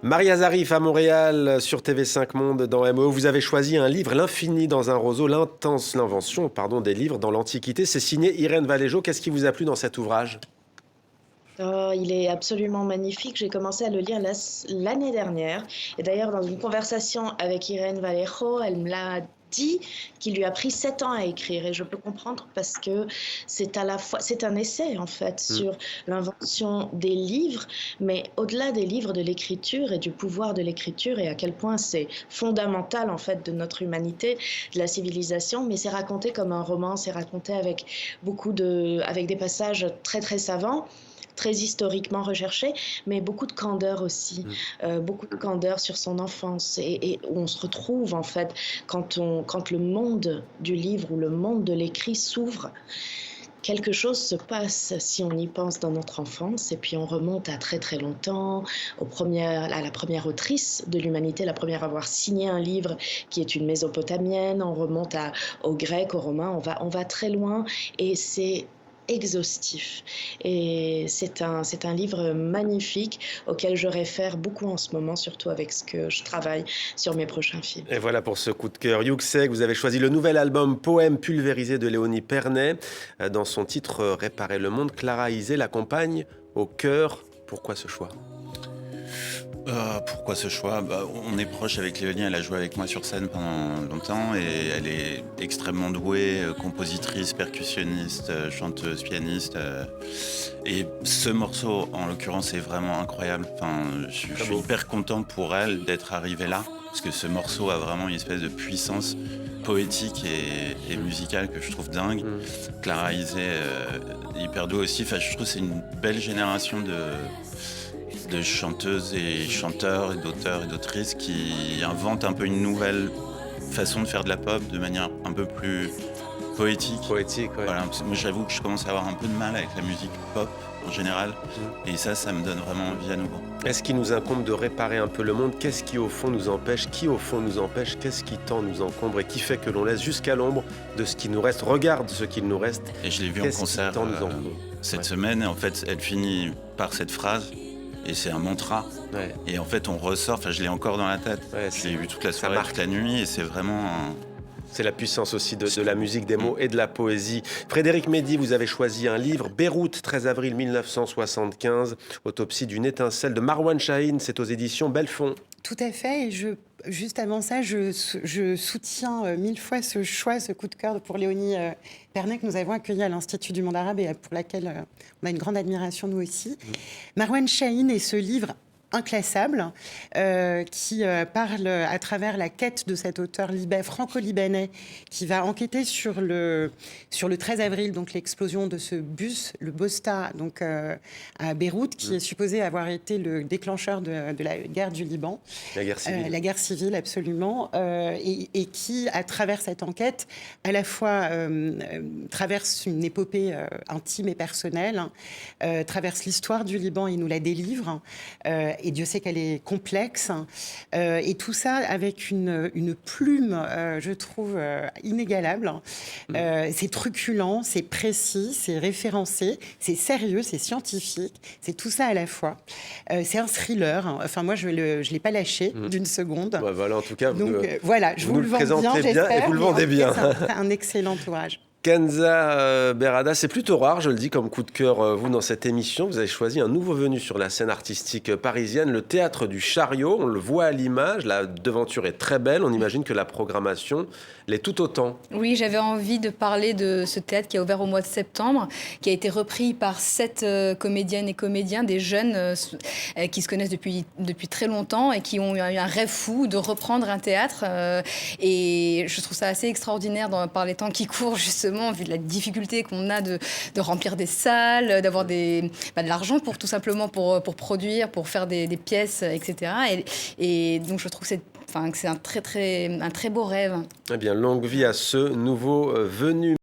Maria Zarif à Montréal sur TV5 Monde dans MO. Vous avez choisi un livre, L'infini dans un roseau, l'invention des livres dans l'Antiquité. C'est signé Irène Valéjo. Qu'est-ce qui vous a plu dans cet ouvrage? Oh, il est absolument magnifique. J'ai commencé à le lire l'année dernière. Et d'ailleurs, dans une conversation avec Irène Vallejo, elle me l'a dit qu'il lui a pris 7 ans à écrire. Et je peux comprendre parce que c'est à la fois, c'est un essai en fait Mm. sur l'invention des livres, mais au-delà des livres, de l'écriture et du pouvoir de l'écriture et à quel point c'est fondamental en fait de notre humanité, de la civilisation. Mais c'est raconté comme un roman, c'est raconté avec avec des passages très très savants, très historiquement recherché, mais beaucoup de candeur aussi, Mm. beaucoup de candeur sur son enfance et où on se retrouve en fait quand le monde du livre ou le monde de l'écrit s'ouvre. Quelque chose se passe si on y pense dans notre enfance et puis on remonte à très très longtemps, à la première autrice de l'humanité, la première à avoir signé un livre qui est une Mésopotamienne, on remonte aux Grecs, aux Romains, on va très loin et c'est exhaustif. Et c'est un livre magnifique auquel je réfère beaucoup en ce moment, surtout avec ce que je travaille sur mes prochains films. Et voilà pour ce coup de cœur. Yuxek, vous avez choisi le nouvel album Poèmes pulvérisés de Léonie Pernet. Dans son titre Réparer le monde, Clara Isé l'accompagne au cœur. Pourquoi ce choix? Pourquoi ce choix? On est proche avec Léonie, elle a joué avec moi sur scène pendant longtemps et elle est extrêmement douée, compositrice, percussionniste, chanteuse, pianiste. Et ce morceau, en l'occurrence, est vraiment incroyable. Enfin, je suis hyper content pour elle d'être arrivée là, parce que ce morceau a vraiment une espèce de puissance poétique et musicale que je trouve dingue. Mm. Clara Isé, hyper douée aussi. Enfin, je trouve que c'est une belle génération de chanteuses et chanteurs et d'auteurs et d'autrices qui inventent un peu une nouvelle façon de faire de la pop de manière un peu plus poétique. Poétique, ouais. Voilà, parce que moi j'avoue que je commence à avoir un peu de mal avec la musique pop en général, et ça me donne vraiment envie à nouveau. Est-ce qu'il nous incombe de réparer un peu le monde? Qu'est-ce qui au fond nous empêche? Qui au fond nous empêche? Qu'est-ce qui tend nous encombre et qui fait que l'on laisse jusqu'à l'ombre de ce qui nous reste? Regarde ce qu'il nous reste. Et je l'ai vu en Qu'est-ce qui concert tend nous encombre? cette Ouais. semaine, et en fait elle finit par cette phrase, et c'est un mantra. Ouais. Et en fait on ressort, enfin je l'ai encore dans la tête, Ouais, je l'ai vu toute la ça soirée, marque. toute la nuit, et c'est vraiment C'est la puissance aussi de la musique, des mots et de la poésie. Frédéric Mehdi, vous avez choisi un livre, Beyrouth, 13 avril 1975, autopsie d'une étincelle de Marwan Chahine, c'est aux éditions Belfond. Tout à fait. Et juste avant ça, je soutiens 1000 fois ce choix, ce coup de cœur pour Léonie Pernet, que nous avons accueilli à l'Institut du monde arabe et pour laquelle on a une grande admiration, nous aussi. Marwan Chahine et ce livre inclassable, qui parle à travers la quête de cet auteur franco-libanais qui va enquêter sur le 13 avril, donc l'explosion de ce bus, le Bosta, donc à Beyrouth, qui est supposé avoir été le déclencheur de la guerre du Liban. La guerre civile. La guerre civile, absolument, et qui, à travers cette enquête, à la fois traverse une épopée intime et personnelle, traverse l'histoire du Liban et nous la délivre. Et Dieu sait qu'elle est complexe. Et tout ça avec une plume, je trouve, inégalable. C'est truculent, c'est précis, c'est référencé, c'est sérieux, c'est scientifique, c'est tout ça à la fois. C'est un thriller. Enfin, moi, je l'ai pas lâché d'une seconde. Ouais, voilà, en tout cas, Donc voilà, je vous le vends bien, présentez bien j'espère. et vous le vendez bien. C'est un excellent ouvrage. Kenza Berada, c'est plutôt rare, je le dis comme coup de cœur, vous, dans cette émission. Vous avez choisi un nouveau venu sur la scène artistique parisienne, le Théâtre du Chariot. On le voit à l'image, la devanture est très belle. On imagine que la programmation l'est tout autant. Oui, j'avais envie de parler de ce théâtre qui a ouvert au mois de septembre, qui a été repris par 7 comédiennes et comédiens, des jeunes qui se connaissent depuis très longtemps et qui ont eu un rêve fou de reprendre un théâtre. Et je trouve ça assez extraordinaire par les temps qui courent, justement, vu de la difficulté qu'on a de remplir des salles, d'avoir de l'argent tout simplement pour produire, pour faire des pièces, etc. Et donc je trouve que c'est un très beau rêve. Eh bien, longue vie à ce nouveau venu.